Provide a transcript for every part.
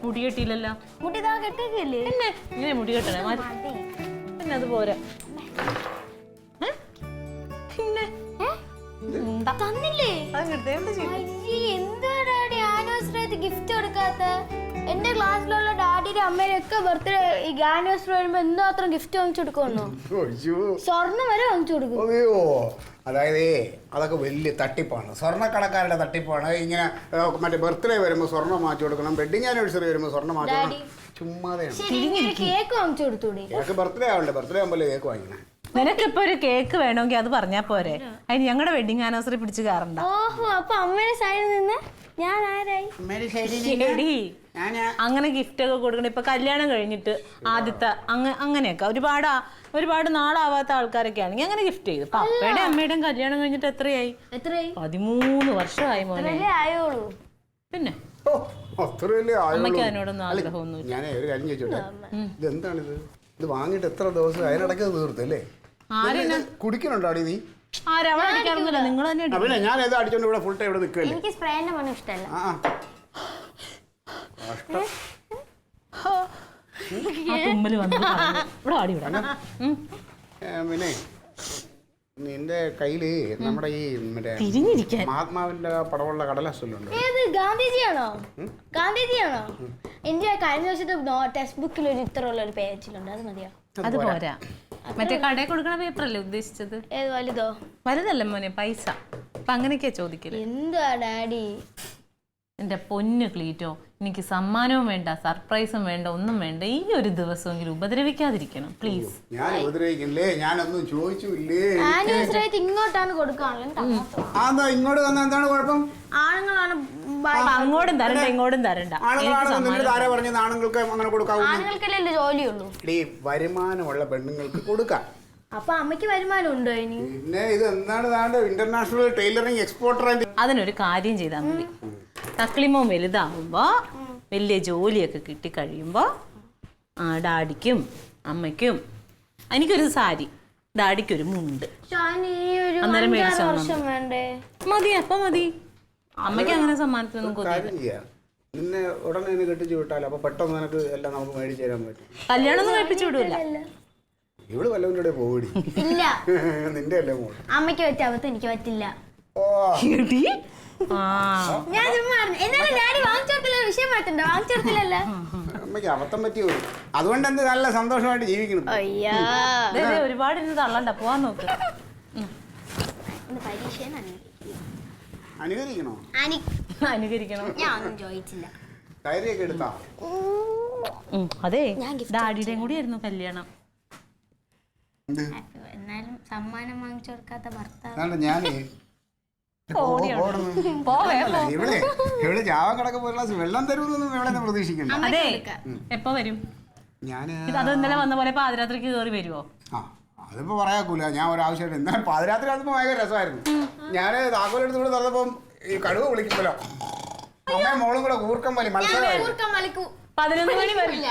മുടി കെട്ടിയില്ലല്ലോ. മുടി കെട്ടിയില്ലേ? പിന്നെ ഇങ്ങനെ മുടി കെട്ടണേ പിന്നെ അത് പോരാ. പിന്നെ തന്നില്ലേ? എന്താ ഡാഡി ആനിവേഴ്സറി ഗിഫ്റ്റ് കൊടുക്കാത്ത? എന്റെ ക്ലാസ്സിലുള്ള ഡാഡിയുടെ അമ്മയുടെ ഒക്കെ ബർത്ത്ഡേ ആനിവേഴ്സറി വരുമ്പോ എന്തുമാത്രം ഗിഫ്റ്റ് വാങ്ങിച്ചു കൊടുക്കുന്നു. സ്വർണ്ണം വരെ വാങ്ങിച്ചു കൊടുക്കും. അതായത് അതൊക്കെ വലിയ തട്ടിപ്പാണ്, സ്വർണ്ണക്കടക്കാരുടെ തട്ടിപ്പാണ്. ഇങ്ങനെ മറ്റേ ബർത്ത്ഡേ വരുമ്പോൾ സ്വർണ്ണം മാറ്റി കൊടുക്കണം, വെഡിങ് ആനിവേഴ്സറി വരുമ്പോൾ സ്വർണ്ണം മാറ്റി കൊടുക്കണം. ചുമ്മാതെ കേക്ക് വാങ്ങിച്ചു കൊടുത്തൂടെ? കേക്ക് ബർത്ത്ഡേ ആവണ്ടേ? ബർത്ത്ഡേ ആകുമ്പോൾ കേക്ക് വാങ്ങിക്കണേ. നിനക്കിപ്പോ ഒരു കേക്ക് വേണമെങ്കിൽ അത് പറഞ്ഞാ പോരെ. അതിന് ഞങ്ങളുടെ വെഡിങ് ആനിവേഴ്സറി പിടിച്ച് കയറണ്ട. ഓഹോ, അപ്പൊ അമ്മയുടെ സൈഡിൽ നിന്ന് ഞാൻ ആരായി? അങ്ങനെ ഗിഫ്റ്റ് ഒക്കെ കൊടുക്കണം. ഇപ്പൊ കല്യാണം കഴിഞ്ഞിട്ട് ആദ്യത്തെ അങ്ങനെയൊക്കെ ഒരുപാട് നാളാവാത്ത ആൾക്കാരൊക്കെ ആണെങ്കിൽ അങ്ങനെ ഗിഫ്റ്റ് ചെയ്തു. പപ്പയുടെ അമ്മയുടെയും കല്യാണം കഴിഞ്ഞിട്ട് എത്രയായി? 13 വർഷമായി മോനെ. പിന്നെ അമ്മയ്ക്ക് അതിനോടൊന്നും ആഗ്രഹമൊന്നുമില്ല. ഞാൻ ഒരു കാര്യം ചോദിച്ചോട്ടെ, ഇതെന്താണിത്? ഇത് വാങ്ങിയിട്ട് എത്ര ദിവസം അതിനിടയ്ക്ക് തീർത്തല്ലേ? കുടിക്കണുണ്ടോ അടി നീ? നിങ്ങൾ തന്നെ. പിന്നെ ഞാൻ ഏതോ അടിച്ചോണ്ട് ഇവിടെ ഫുൾ ടൈം ഇവിടെ നിൽക്കല്ലേ? എനിക്ക് സ്പ്രേന്റെ മണം ഇഷ്ടമല്ല. പിന്നെ നിന്റെ കയ്യില് നമ്മുടെ ഈ മറ്റേ മഹാത്മാവിന്റെ പടമുള്ള കടലാസുണ്ട്. ഏത് ഗാന്ധിജിയാണോ? എന്റെ കഴിഞ്ഞ വർഷത്തെ ടെക്സ്റ്റ് ബുക്കിൽ ഒരു ഇത്രയുള്ള ഒരു പേജിലുണ്ട്. അത് മതിയോ? അത് പോരാ. മറ്റേ കടയിൽ കൊടുക്കണ പേപ്പർ അല്ലേ ഉദ്ദേശിച്ചത്? ഏത് വലുതോ? വലുതല്ലേ മോനെ, പൈസ. അപ്പൊ അങ്ങനെയൊക്കെയാ ചോദിക്കല്. എന്താ ഡാഡി? എന്റെ പൊന്നു ക്ലീറ്റോ, എനിക്ക് സമ്മാനവും വേണ്ട, സർപ്രൈസും വേണ്ട, ഒന്നും വേണ്ട. ഈ ഒരു ദിവസമെങ്കിലും ഉപദ്രവിക്കാതിരിക്കണം പ്ലീസ്. ഞാൻ ഉപദ്രവിക്കില്ലേ? ഞാനൊന്നും ചോദിച്ചില്ലേ. ഇങ്ങോട്ടാണ് കൊടുക്കാനുള്ളത്. ഇങ്ങോട്ട് വന്ന എന്താണ് കുഴപ്പം? ആണുങ്ങളാണ്. അങ്ങോട്ടും തരണ്ട ഇങ്ങോട്ടും തരണ്ട. ആണുങ്ങൾക്ക് അങ്ങനെ കൊടുക്കാം. ആണുങ്ങൾക്കല്ലേ ജോലിയുള്ളൂ. വരുമാനമുള്ള പെണ്ണുങ്ങൾക്ക് കൊടുക്കാം. അപ്പൊ അമ്മയ്ക്ക് വരുമാനം ഉണ്ടോ ഇനി? പിന്നെ ഇത് എന്താണ് ഇന്റർനാഷണൽ ടൈലറിംഗ് എക്സ്പോർട്ടർ. അതിനൊരു കാര്യം ചെയ്താൽ മതി. തക്ലിമോ വലുതാവുമ്പോ വലിയ ജോലിയൊക്കെ കിട്ടിക്കഴിയുമ്പോ ഡാഡിക്കും അമ്മയ്ക്കും എനിക്കൊരു സാരി, ഡാഡിക്കൊരു മുണ്ട് അന്നേരം മേടിച്ചാൽ മതി. അപ്പൊ മതി. അമ്മയ്ക്ക് അങ്ങനെ സമ്മാനത്തിനൊന്നും നിന്നെ ഉടനെ കെട്ടിച്ചു വിട്ടാലോ? അപ്പൊ പെട്ടെന്ന് നിനക്ക് എല്ലാം നമുക്ക് മേടിച്ചു തരാൻ പറ്റും. കല്യാണം ഒന്നും കഴിപ്പിച്ചു വിടൂല. ഇവള് വല്ലവരുടെ പോടി. ഇല്ല, നിന്റെ അല്ലേ മോൾ. അമ്മയ്ക്ക് പറ്റിയ അവത്ത് എനിക്ക് പറ്റില്ല. ഞാൻ വിഷയം മാറ്റണ്ട. വാങ്ങിച്ചെടുത്തില്ലല്ലോ. അമ്മയ്ക്ക് അബദ്ധം പറ്റിയോ? അതുകൊണ്ട് എന്ത് നല്ല സന്തോഷമായിട്ട് ജീവിക്കണം. ഒരുപാട് ഇന്ന് തള്ളണ്ട, പോവാൻ നോക്ക്. അനുകരിക്കണോ? അനുകരിക്കണം. ഞാനൊന്നും ചോദിച്ചില്ല. കയറിയൊക്കെ എടുത്താ? അതെ, ഡാഡിയുടെയും കൂടി ആയിരുന്നു കല്യാണം. എന്നാലും സമ്മാനം വാങ്ങിച്ചു കൊടുക്കാത്ത ഭർത്താവ്. ഞാനേ ഇവിടെ ജാവം കിടക്ക പോലുള്ള വെള്ളം തരുമെന്നൊന്നും ഇവിടെ പ്രതീക്ഷിക്കണ്ട. അതെ, എപ്പോ വരും? അത് ഇന്നലെ വന്ന പോലെ പാതിരാത്രിക്ക് കയറി വരുമോ? അതിപ്പോ പറയാക്കൂല. ഞാൻ ഒരാവശ്യമായിട്ട് എന്തായാലും പാതിരാത്രി ആകുമ്പോ ഭയങ്കര രസമായിരുന്നു. ഞാൻ താക്കോലെടുത്ത് ഇവിടെ തുറന്നപ്പം ഈ കടുവ വിളിക്കുമല്ലോ, അമ്മയും മോളും കൂടെ കൂർക്കം വലി മത്സരമായിരുന്നു. 11 മണി വരില്ല,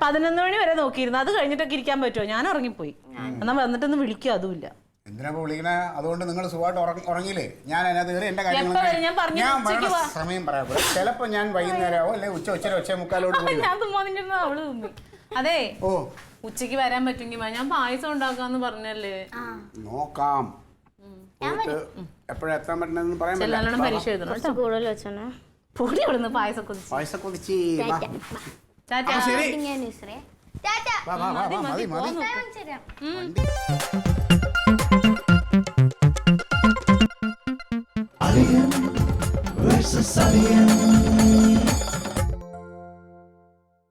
11 മണി വരെ നോക്കിയിരുന്നു. അത് കഴിഞ്ഞിട്ടൊക്കെ ഇരിക്കാൻ പറ്റുമോ? ഞാൻ ഉറങ്ങിപ്പോയി. എന്നാ വന്നിട്ടൊന്ന് വിളിക്കോ? അതുമില്ല. എന്തിനാ വിളിക്കണേ? അതുകൊണ്ട് നിങ്ങൾ സുഖമായിട്ട് ഉറങ്ങിയില്ലേ? ഞാൻ അതിനകത്ത് കയറി എന്റെ കാര്യം സമയം പറയാം. ചിലപ്പോ ഞാൻ വൈകുന്നേരമോ അല്ലെ ഉച്ച മുക്കാലോട് അവള് തുമ്പി. അതെ, ഉച്ചക്ക് വരാൻ പറ്റുമെങ്കിൽ ഞാൻ പായസം ഉണ്ടാക്കാന്ന് പറഞ്ഞല്ലേ. നോക്കാം, എപ്പോഴാ എത്താൻ പറ്റണെന്ന് പറയാൻ പറ്റില്ല. പരീക്ഷ എഴുതണം. കൂടുതൽ വെച്ചാണ് പൊടി അവിടുന്ന് പായസം കൊതിച്ച്. Alien versus Alien.